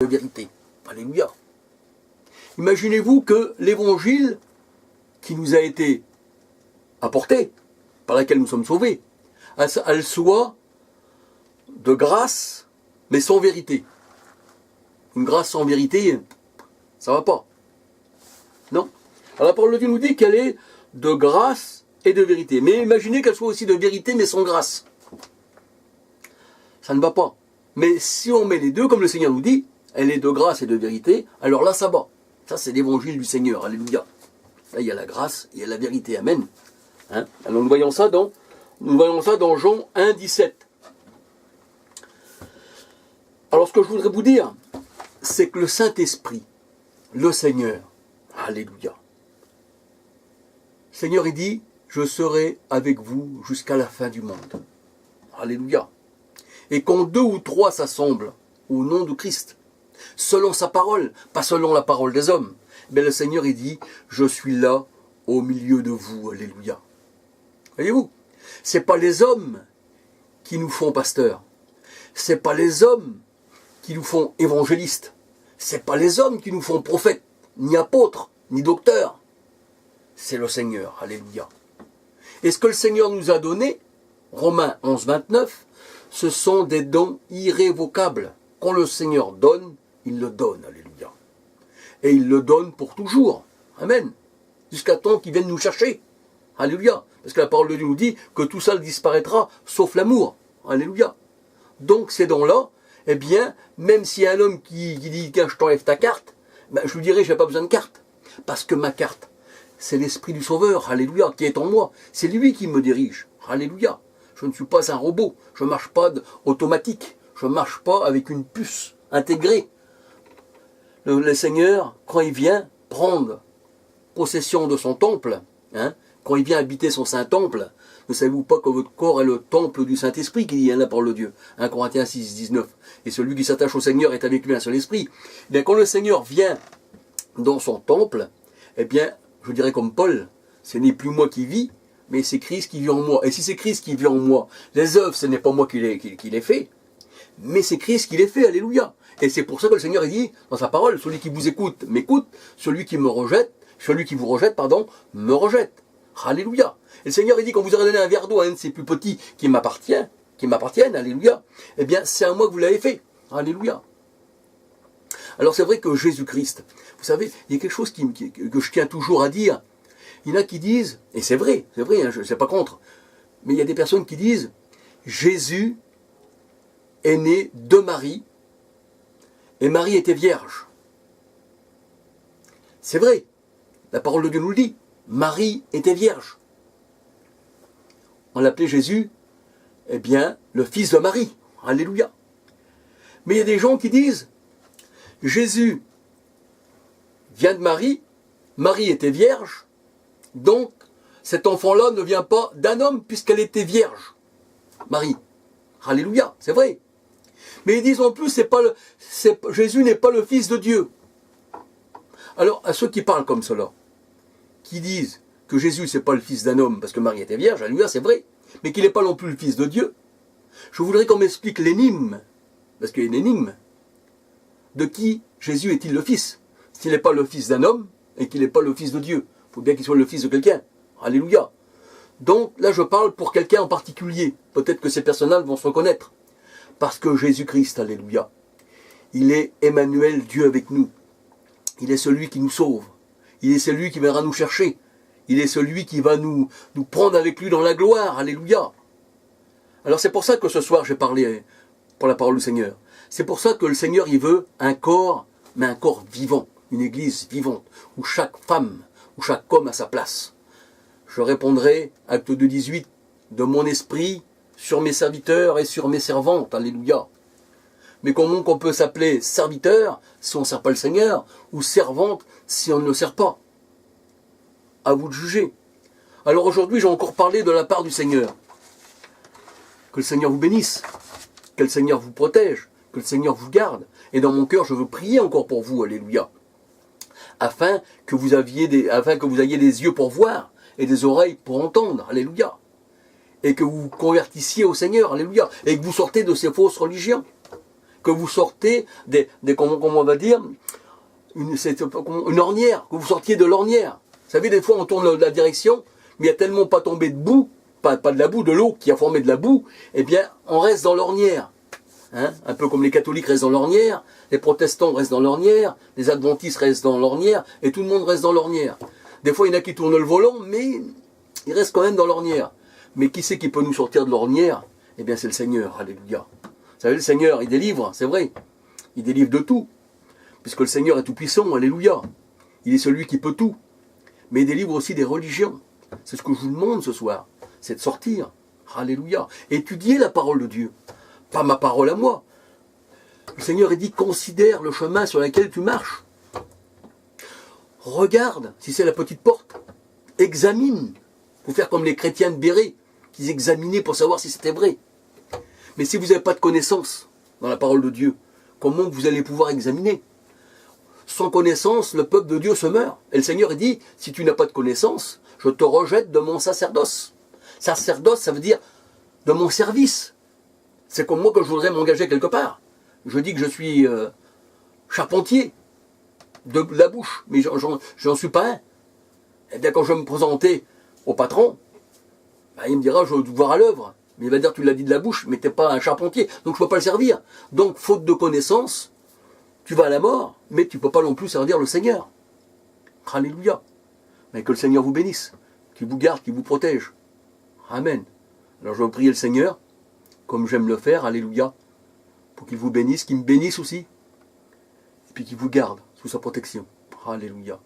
de vérité. Alléluia. Imaginez-vous que l'évangile qui nous a été apporté, par laquelle nous sommes sauvés, elle soit de grâce, mais sans vérité. Une grâce sans vérité, ça va pas. Non. Alors la parole de Dieu nous dit qu'elle est de grâce et de vérité. Mais imaginez qu'elle soit aussi de vérité, mais sans grâce. Ça ne va pas. Mais si on met les deux, comme le Seigneur nous dit, elle est de grâce et de vérité, alors là ça va. Ça c'est l'évangile du Seigneur, alléluia. Là il y a la grâce, il y a la vérité, amen. Hein? Alors nous voyons ça dans Jean 1, 17. Alors ce que je voudrais vous dire, c'est que le Saint-Esprit, le Seigneur, alléluia. Le Seigneur il dit, je serai avec vous jusqu'à la fin du monde. Alléluia. Et quand 2 ou 3 s'assemblent au nom de Christ, selon sa parole, pas selon la parole des hommes, mais le Seigneur il dit, je suis là au milieu de vous, alléluia. Voyez-vous, c'est pas les hommes qui nous font pasteurs, c'est pas les hommes qui nous font évangélistes, c'est pas les hommes qui nous font prophètes, ni apôtres, ni docteurs, c'est le Seigneur, alléluia. Et ce que le Seigneur nous a donné, Romains 11, 29, ce sont des dons irrévocables. Quand le Seigneur donne, il le donne, alléluia. Et il le donne pour toujours, amen. Jusqu'à temps qu'il vienne nous chercher, alléluia. Parce que la parole de Dieu nous dit que tout ça disparaîtra, sauf l'amour, alléluia. Donc ces dons-là, eh bien, même s'il y a un homme qui dit, tiens, je t'enlève ta carte, ben, je lui dirai, je n'ai pas besoin de carte. Parce que ma carte, c'est l'Esprit du Sauveur, alléluia, qui est en moi. C'est lui qui me dirige, alléluia. Je ne suis pas un robot, je ne marche pas automatique, je ne marche pas avec une puce intégrée. Le Seigneur, quand il vient prendre possession de son temple, hein, quand il vient habiter son Saint-Temple, ne savez-vous pas que votre corps est le temple du Saint-Esprit, qui dit la parole de Dieu, 1 Corinthiens 6, 19. Et celui qui s'attache au Seigneur est avec lui un seul esprit. Eh bien, quand le Seigneur vient dans son temple, eh bien, je dirais comme Paul, ce n'est plus moi qui vis, mais c'est Christ qui vit en moi. Et si c'est Christ qui vit en moi, les œuvres, ce n'est pas moi qui les fait, mais c'est Christ qui les fait, alléluia. Et c'est pour ça que le Seigneur dit, dans sa parole, celui qui vous écoute, m'écoute, celui qui vous rejette, me rejette. Alléluia. Et le Seigneur, il dit, quand vous aurez donné un verre d'eau à un de ces plus petits qui m'appartiennent, alléluia, eh bien, c'est à moi que vous l'avez fait. Alléluia. Alors c'est vrai que Jésus-Christ, vous savez, il y a quelque chose que je tiens toujours à dire. Il y en a qui disent, et c'est vrai, hein, je ne sais pas contre, mais il y a des personnes qui disent, Jésus est né de Marie, et Marie était vierge. C'est vrai, la parole de Dieu nous le dit, Marie était vierge. On l'appelait Jésus, eh bien, le fils de Marie. Alléluia. Mais il y a des gens qui disent, Jésus vient de Marie, Marie était vierge, donc cet enfant-là ne vient pas d'un homme puisqu'elle était vierge. Marie. Alléluia, c'est vrai. Mais ils disent en plus, Jésus n'est pas le fils de Dieu. Alors, à ceux qui parlent comme cela, qui disent que Jésus c'est pas le fils d'un homme parce que Marie était vierge, alléluia, c'est vrai, mais qu'il n'est pas non plus le fils de Dieu, je voudrais qu'on m'explique l'énigme, parce qu'il y a une énigme, de qui Jésus est-il le fils? S'il n'est pas le fils d'un homme et qu'il n'est pas le fils de Dieu, il faut bien qu'il soit le fils de quelqu'un. Alléluia. Donc là je parle pour quelqu'un en particulier, peut-être que ces personnes-là vont se reconnaître, parce que Jésus-Christ, alléluia, il est Emmanuel, Dieu avec nous, il est celui qui nous sauve, il est celui qui viendra nous chercher, il est celui qui va nous prendre avec lui dans la gloire, alléluia. Alors c'est pour ça que ce soir j'ai parlé pour la parole du Seigneur. C'est pour ça que le Seigneur il veut un corps, mais un corps vivant, une église vivante, où chaque femme, où chaque homme a sa place. Je répondrai, acte 2, 18, de mon esprit sur mes serviteurs et sur mes servantes, alléluia. Mais comment qu'on peut s'appeler serviteur si on ne sert pas le Seigneur, ou servante si on ne le sert pas? À vous de juger. Alors aujourd'hui, j'ai encore parlé de la part du Seigneur. Que le Seigneur vous bénisse, que le Seigneur vous protège, que le Seigneur vous garde. Et dans mon cœur, je veux prier encore pour vous, alléluia. Afin que vous ayez des yeux pour voir et des oreilles pour entendre, alléluia. Et que vous vous convertissiez au Seigneur, alléluia. Et que vous sortez de ces fausses religions. que vous sortez comment on va dire, une ornière, que vous sortiez de l'ornière. Vous savez, des fois on tourne la direction, mais il n'y a tellement pas tombé de boue, pas de la boue, de l'eau qui a formé de la boue, eh bien on reste dans l'ornière. Hein, un peu comme les catholiques restent dans l'ornière, les protestants restent dans l'ornière, les adventistes restent dans l'ornière, et tout le monde reste dans l'ornière. Des fois, il y en a qui tournent le volant, mais ils restent quand même dans l'ornière. Mais qui c'est qui peut nous sortir de l'ornière? Eh bien, c'est le Seigneur, alléluia. Vous savez, le Seigneur, il délivre, c'est vrai. Il délivre de tout. Puisque le Seigneur est tout puissant, alléluia. Il est celui qui peut tout. Mais il délivre aussi des religions. C'est ce que je vous demande ce soir. C'est de sortir, alléluia. Étudier la parole de Dieu. Pas ma parole à moi. Le Seigneur, il dit, considère le chemin sur lequel tu marches. Regarde si c'est la petite porte. Examine. Il faut faire comme les chrétiens de Béret, qui examinaient pour savoir si c'était vrai. Mais si vous n'avez pas de connaissance dans la parole de Dieu, comment vous allez pouvoir examiner? Sans connaissance, le peuple de Dieu se meurt. Et le Seigneur dit, si tu n'as pas de connaissance, je te rejette de mon sacerdoce. Sacerdoce, ça veut dire de mon service. C'est comme moi que je voudrais m'engager quelque part. Je dis que je suis charpentier de la bouche, mais j'en suis pas un. Et bien quand je vais me présenter au patron, ben, il me dira, je veux te voir à l'œuvre. Mais il va dire, tu l'as dit de la bouche, mais tu n'es pas un charpentier, donc je ne peux pas le servir. Donc, faute de connaissance, tu vas à la mort, mais tu ne peux pas non plus servir le Seigneur. Alléluia. Mais que le Seigneur vous bénisse, qu'il vous garde, qu'il vous protège. Amen. Alors je vais prier le Seigneur, comme j'aime le faire, alléluia, pour qu'il vous bénisse, qu'il me bénisse aussi, et puis qu'il vous garde sous sa protection. Alléluia.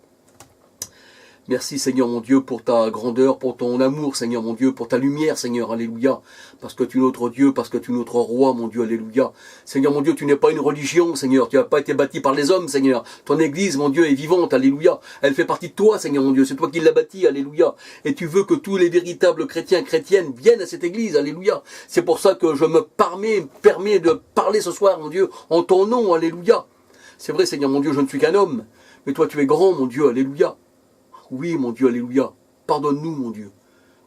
Merci Seigneur mon Dieu pour ta grandeur, pour ton amour Seigneur mon Dieu, pour ta lumière Seigneur, alléluia, parce que tu es notre Dieu, parce que tu es notre roi mon Dieu, alléluia. Seigneur mon Dieu, tu n'es pas une religion Seigneur, tu n'as pas été bâti par les hommes Seigneur, ton église mon Dieu est vivante, alléluia, elle fait partie de toi Seigneur mon Dieu, c'est toi qui l'as bâtie, alléluia, et tu veux que tous les véritables chrétiens, chrétiennes viennent à cette église, alléluia. C'est pour ça que je me permets de parler ce soir mon Dieu, en ton nom, alléluia. C'est vrai Seigneur mon Dieu, je ne suis qu'un homme, mais toi tu es grand mon Dieu, alléluia. Oui, mon Dieu, alléluia. Pardonne-nous, mon Dieu.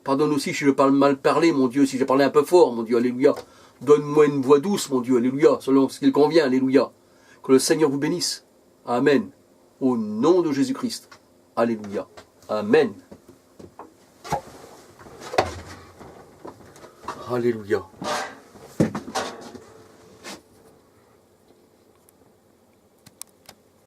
Pardonne aussi si je parle mal parlé, mon Dieu, si j'ai parlé un peu fort, mon Dieu, alléluia. Donne-moi une voix douce, mon Dieu, alléluia, selon ce qu'il convient, alléluia. Que le Seigneur vous bénisse. Amen. Au nom de Jésus-Christ. Alléluia. Amen. Alléluia.